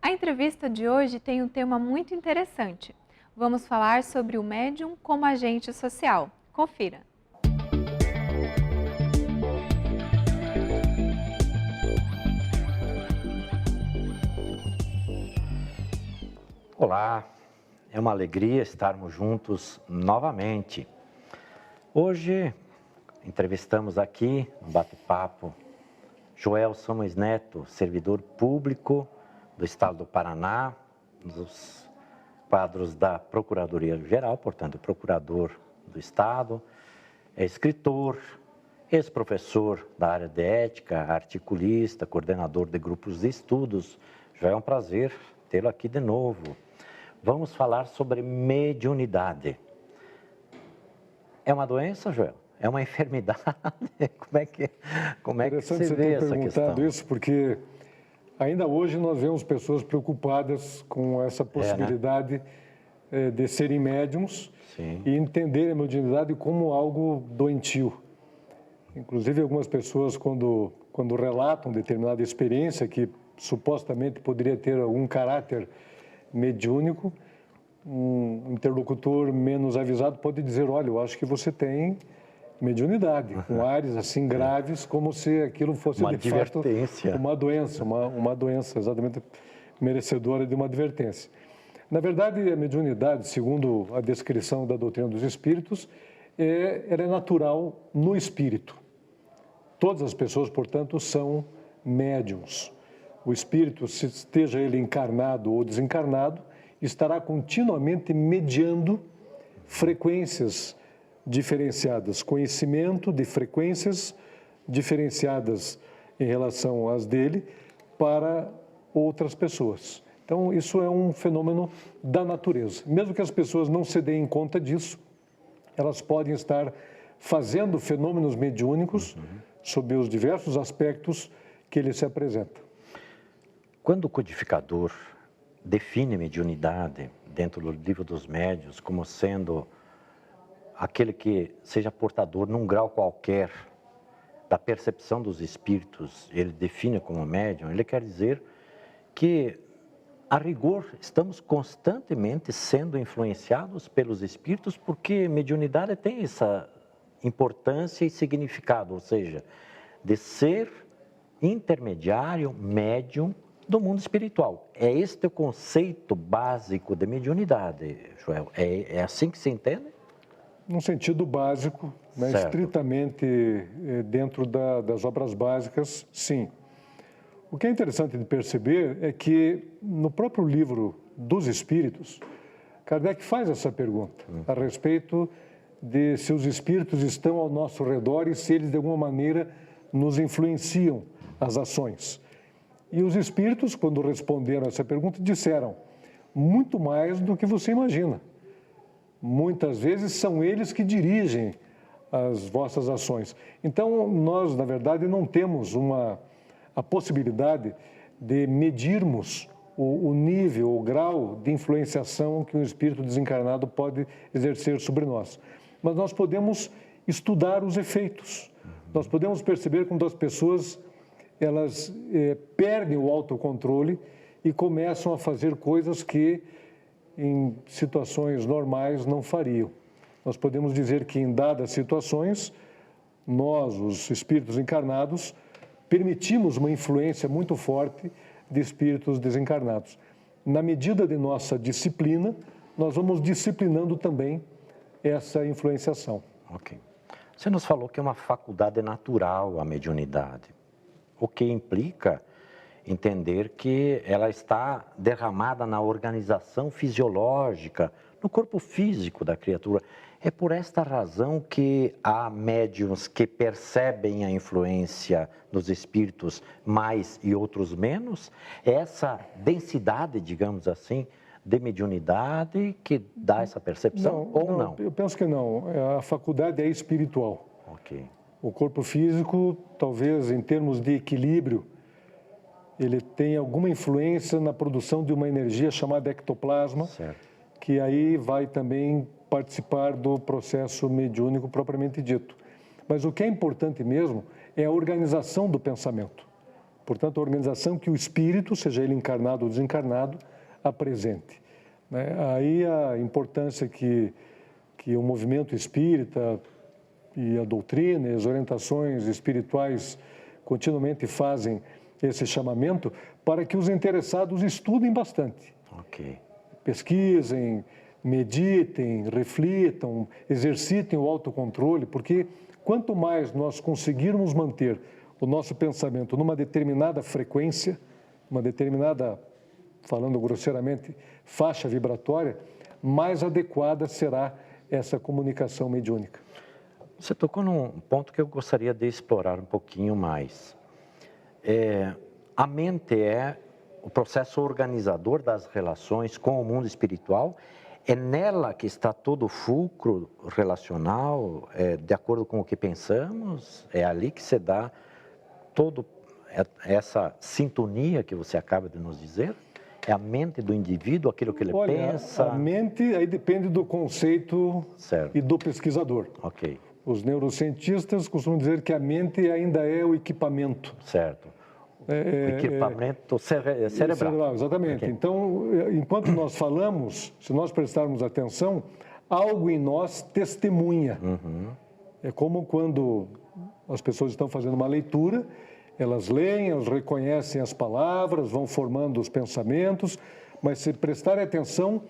A entrevista de hoje tem um tema muito interessante. Vamos falar sobre o médium como agente social. Confira! Olá, é uma alegria estarmos juntos novamente. Hoje entrevistamos aqui no bate-papo Joel Soames Neto, servidor público do Estado do Paraná, nos quadros da Procuradoria-Geral, portanto, procurador do Estado, é escritor, ex-professor da área de ética, articulista, coordenador de grupos de estudos. Já é um prazer tê-lo aqui de novo. Vamos falar sobre mediunidade. É uma doença, Joel? É uma enfermidade? Como é que você vê essa questão? Isso porque ainda hoje nós vemos pessoas preocupadas com essa possibilidade de serem médiums. Sim. E entenderem a mediunidade como algo doentio. Inclusive, algumas pessoas, quando relatam determinada experiência que supostamente poderia ter algum caráter mediúnico, um interlocutor menos avisado pode dizer: olha, eu acho que você tem mediunidade, com áreas assim graves, como se aquilo fosse uma de fato uma doença exatamente merecedora de uma advertência. Na verdade, a mediunidade, segundo a descrição da doutrina dos espíritos, ela é natural no espírito. Todas as pessoas, portanto, são médiums. O espírito, se esteja ele encarnado ou desencarnado, estará continuamente mediando frequências diferenciadas, conhecimento de frequências diferenciadas em relação às dele para outras pessoas. Então, isso é um fenômeno da natureza. Mesmo que as pessoas não se deem conta disso, elas podem estar fazendo fenômenos mediúnicos sob os diversos aspectos que ele se apresenta. Quando o codificador define mediunidade dentro do livro dos médiuns como sendo aquele que seja portador num grau qualquer da percepção dos espíritos, ele define como médium, ele quer dizer que, a rigor, estamos constantemente sendo influenciados pelos espíritos, porque mediunidade tem essa importância e significado, ou seja, de ser intermediário, médium do mundo espiritual. É este o conceito básico de mediunidade, Joel? É assim que se entende? Num sentido básico, né, estritamente dentro das obras básicas, sim. O que é interessante de perceber é que, no próprio livro dos Espíritos, Kardec faz essa pergunta a respeito de se os espíritos estão ao nosso redor e se eles, de alguma maneira, nos influenciam as ações. E os espíritos, quando responderam a essa pergunta, disseram: muito mais do que você imagina. Muitas vezes são eles que dirigem as vossas ações. Então, nós, na verdade, não temos a possibilidade de medirmos o nível, o grau de influenciação que um espírito desencarnado pode exercer sobre nós. Mas nós podemos estudar os efeitos. Nós podemos perceber quando as pessoas elas perdem o autocontrole e começam a fazer coisas que em situações normais não fariam. Nós podemos dizer que em dadas situações, nós, os espíritos encarnados, permitimos uma influência muito forte de espíritos desencarnados. Na medida de nossa disciplina, nós vamos disciplinando também essa influenciação. Ok. Você nos falou que é uma faculdade natural a mediunidade, o que implica entender que ela está derramada na organização fisiológica, no corpo físico da criatura. É por esta razão que há médiuns que percebem a influência dos espíritos mais e outros menos? É essa densidade, digamos assim, de mediunidade que dá essa percepção ou não? Eu penso que não. A faculdade é espiritual. Ok. O corpo físico, talvez em termos de equilíbrio, ele tem alguma influência na produção de uma energia chamada ectoplasma, que aí vai também participar do processo mediúnico propriamente dito. Mas o que é importante mesmo é a organização do pensamento. Portanto, a organização que o espírito, seja ele encarnado ou desencarnado, apresente. Né? Aí a importância que o movimento espírita e a doutrina e as orientações espirituais continuamente fazem esse chamamento para que os interessados estudem bastante. Ok. Pesquisem, meditem, reflitam, exercitem o autocontrole, porque quanto mais nós conseguirmos manter o nosso pensamento numa determinada frequência, uma determinada, falando grosseiramente, faixa vibratória, mais adequada será essa comunicação mediúnica. Você tocou num ponto que eu gostaria de explorar um pouquinho mais. A mente é o processo organizador das relações com o mundo espiritual. É nela que está todo o fulcro relacional, de acordo com o que pensamos. É ali que se dá toda essa sintonia que você acaba de nos dizer. É a mente do indivíduo, aquilo que ele pensa. A mente aí depende do conceito e do pesquisador. Ok. Os neurocientistas costumam dizer que a mente ainda é o equipamento. Certo. O equipamento cerebral. Exatamente. Okay. Então, enquanto nós falamos, se nós prestarmos atenção, algo em nós testemunha. Uhum. É como quando as pessoas estão fazendo uma leitura, elas leem, elas reconhecem as palavras, vão formando os pensamentos, mas se prestarem atenção,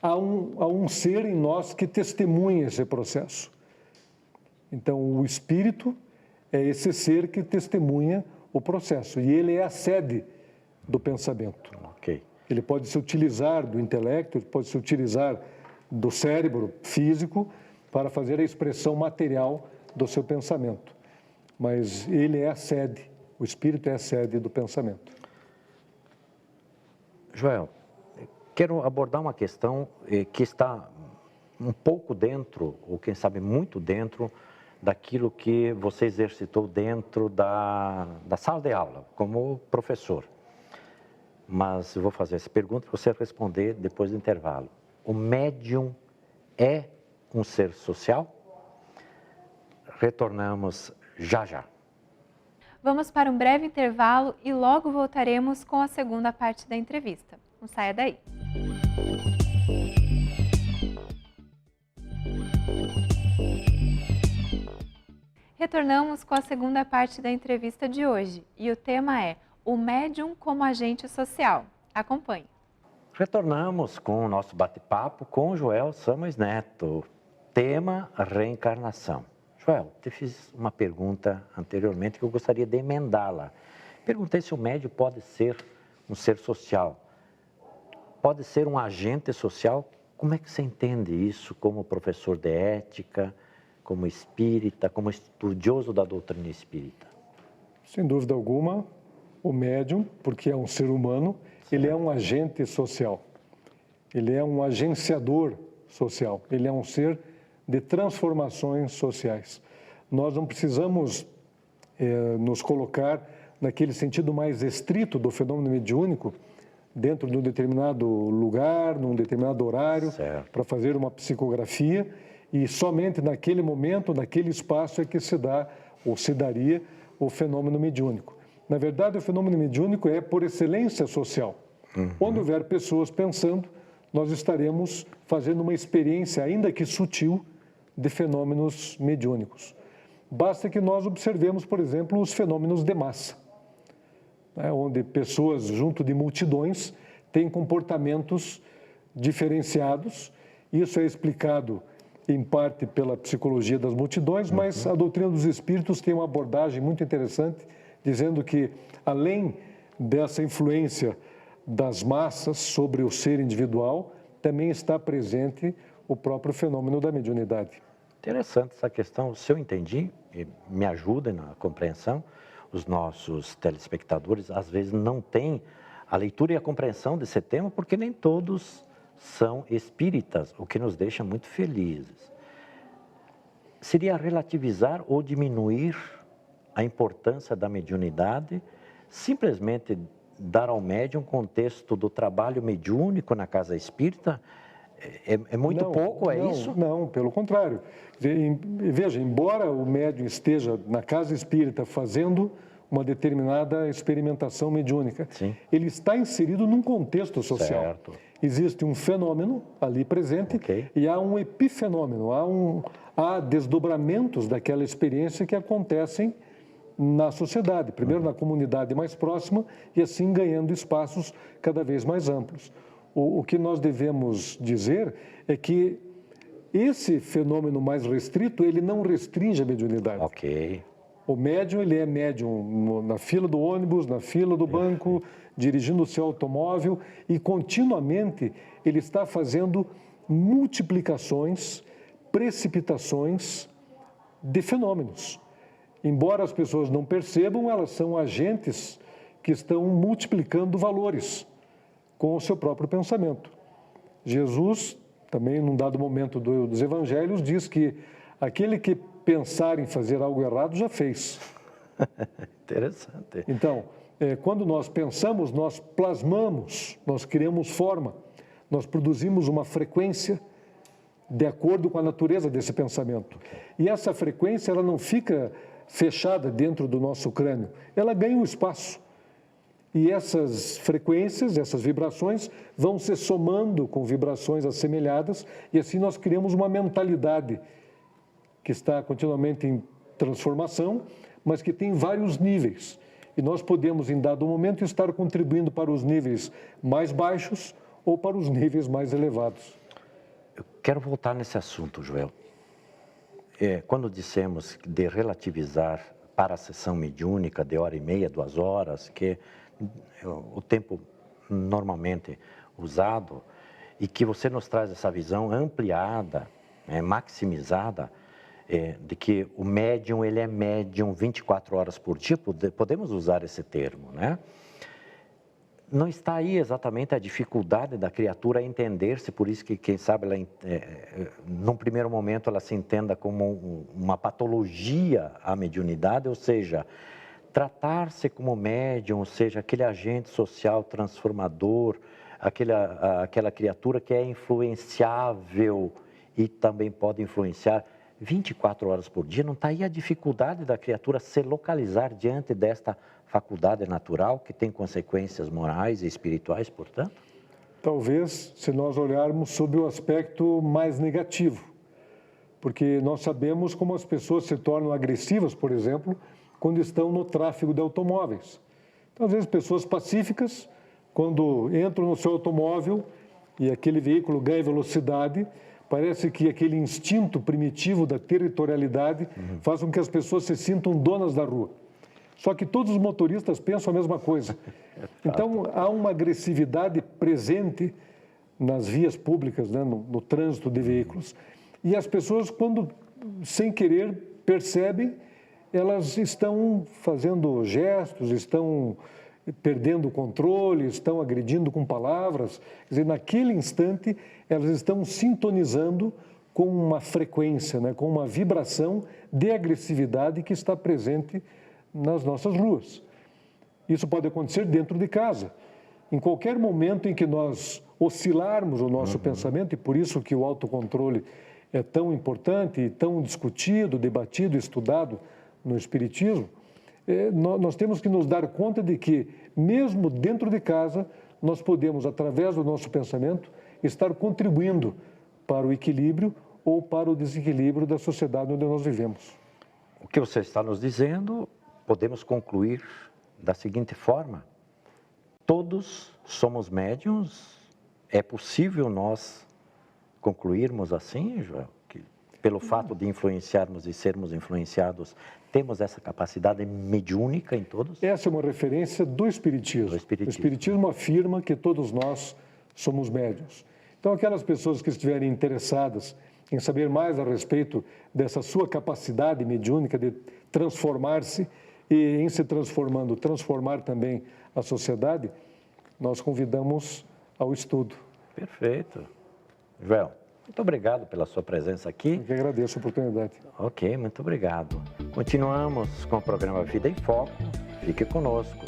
há um ser em nós que testemunha esse processo. Então, o espírito é esse ser que testemunha o processo, e ele é a sede do pensamento. Okay. Ele pode se utilizar do intelecto, ele pode se utilizar do cérebro físico para fazer a expressão material do seu pensamento. Mas ele é a sede, o espírito é a sede do pensamento. Joel, quero abordar uma questão que está um pouco dentro, ou quem sabe muito dentro, daquilo que você exercitou dentro da sala de aula, como professor. Mas eu vou fazer essa pergunta e você responder depois do intervalo. O médium é um ser social? Retornamos já já. Vamos para um breve intervalo e logo voltaremos com a segunda parte da entrevista. Não saia daí. Retornamos com a segunda parte da entrevista de hoje e o tema é o médium como agente social. Acompanhe. Retornamos com o nosso bate-papo com Joel Samuels Neto, tema reencarnação. Joel, te fiz uma pergunta anteriormente que eu gostaria de emendá-la. Perguntei se o médium pode ser um ser social, pode ser um agente social. Como é que você entende isso como professor de ética, como espírita, como estudioso da doutrina espírita? Sem dúvida alguma, o médium, porque é um ser humano, certo, ele é um agente social. Ele é um agenciador social. Ele é um ser de transformações sociais. Nós não precisamos nos colocar naquele sentido mais estrito do fenômeno mediúnico, dentro de um determinado lugar, num determinado horário, para fazer uma psicografia, e somente naquele momento, naquele espaço é que se dá ou se daria o fenômeno mediúnico. Na verdade, o fenômeno mediúnico é por excelência social. Uhum. Quando houver pessoas pensando, nós estaremos fazendo uma experiência, ainda que sutil, de fenômenos mediúnicos. Basta que nós observemos, por exemplo, os fenômenos de massa, né, onde pessoas junto de multidões têm comportamentos diferenciados. Isso é explicado em parte pela psicologia das multidões, mas a doutrina dos espíritos tem uma abordagem muito interessante, dizendo que, além dessa influência das massas sobre o ser individual, também está presente o próprio fenômeno da mediunidade. Interessante essa questão. Se eu entendi, me ajuda na compreensão, os nossos telespectadores às vezes não têm a leitura e a compreensão desse tema, porque nem todos são espíritas, o que nos deixa muito felizes. Seria relativizar ou diminuir a importância da mediunidade, simplesmente dar ao médium um contexto do trabalho mediúnico na casa espírita? É muito pouco, isso? Não, pelo contrário. Veja, embora o médium esteja na casa espírita fazendo uma determinada experimentação mediúnica. Sim. Ele está inserido num contexto social. Certo. Existe um fenômeno ali presente e há um epifenômeno, há desdobramentos daquela experiência que acontecem na sociedade, primeiro na comunidade mais próxima e assim ganhando espaços cada vez mais amplos. O que nós devemos dizer é que esse fenômeno mais restrito, ele não restringe a mediunidade. Ok. O médium, ele é médium na fila do ônibus, na fila do banco, dirigindo o seu automóvel e continuamente ele está fazendo multiplicações, precipitações de fenômenos. Embora as pessoas não percebam, elas são agentes que estão multiplicando valores com o seu próprio pensamento. Jesus, também num dado momento dos evangelhos, diz que aquele que pensar em fazer algo errado já fez. Interessante. Então, quando nós pensamos, nós plasmamos, nós criamos forma, nós produzimos uma frequência de acordo com a natureza desse pensamento. E essa frequência, ela não fica fechada dentro do nosso crânio, ela ganha um espaço. E essas frequências, essas vibrações, vão se somando com vibrações assemelhadas e assim nós criamos uma mentalidade que está continuamente em transformação, mas que tem vários níveis. E nós podemos, em dado momento, estar contribuindo para os níveis mais baixos ou para os níveis mais elevados. Eu quero voltar nesse assunto, Joel. Quando dissemos de relativizar para a sessão mediúnica de 1h30, 2 horas, que o tempo normalmente usado, e que você nos traz essa visão ampliada, maximizada, de que o médium, ele é médium 24 horas por dia, podemos usar esse termo, né? Não está aí exatamente a dificuldade da criatura entender-se, por isso que, quem sabe, num primeiro momento, ela se entenda como uma patologia à mediunidade, ou seja, tratar-se como médium, ou seja, aquele agente social transformador, aquela criatura que é influenciável e também pode influenciar 24 horas por dia, não está aí a dificuldade da criatura se localizar diante desta faculdade natural que tem consequências morais e espirituais, portanto? Talvez, se nós olharmos sob o aspecto mais negativo, porque nós sabemos como as pessoas se tornam agressivas, por exemplo, quando estão no tráfego de automóveis. Então, às vezes, pessoas pacíficas, quando entram no seu automóvel e aquele veículo ganha velocidade, parece que aquele instinto primitivo da territorialidade faz com que as pessoas se sintam donas da rua. Só que todos os motoristas pensam a mesma coisa. Então, há uma agressividade presente nas vias públicas, né, no trânsito de veículos. E as pessoas, quando, sem querer, percebem, elas estão fazendo gestos, estão perdendo o controle, estão agredindo com palavras. Quer dizer, naquele instante, elas estão sintonizando com uma frequência, né, com uma vibração de agressividade que está presente nas nossas ruas. Isso pode acontecer dentro de casa. Em qualquer momento em que nós oscilarmos o nosso pensamento, e por isso que o autocontrole é tão importante e tão discutido, debatido, estudado no Espiritismo, nós temos que nos dar conta de que, mesmo dentro de casa, nós podemos, através do nosso pensamento, estar contribuindo para o equilíbrio ou para o desequilíbrio da sociedade onde nós vivemos. O que você está nos dizendo, podemos concluir da seguinte forma: todos somos médiuns? É possível nós concluirmos assim, Joel? Que, pelo fato de influenciarmos e sermos influenciados, temos essa capacidade mediúnica em todos? Essa é uma referência do Espiritismo. O Espiritismo afirma que todos nós somos médiuns. Então, aquelas pessoas que estiverem interessadas em saber mais a respeito dessa sua capacidade mediúnica de transformar-se e, em se transformando, transformar também a sociedade, nós convidamos ao estudo. Perfeito. Joel, muito obrigado pela sua presença aqui. Eu que agradeço a oportunidade. Ok, muito obrigado. Continuamos com o programa Vida em Foco. Fique conosco.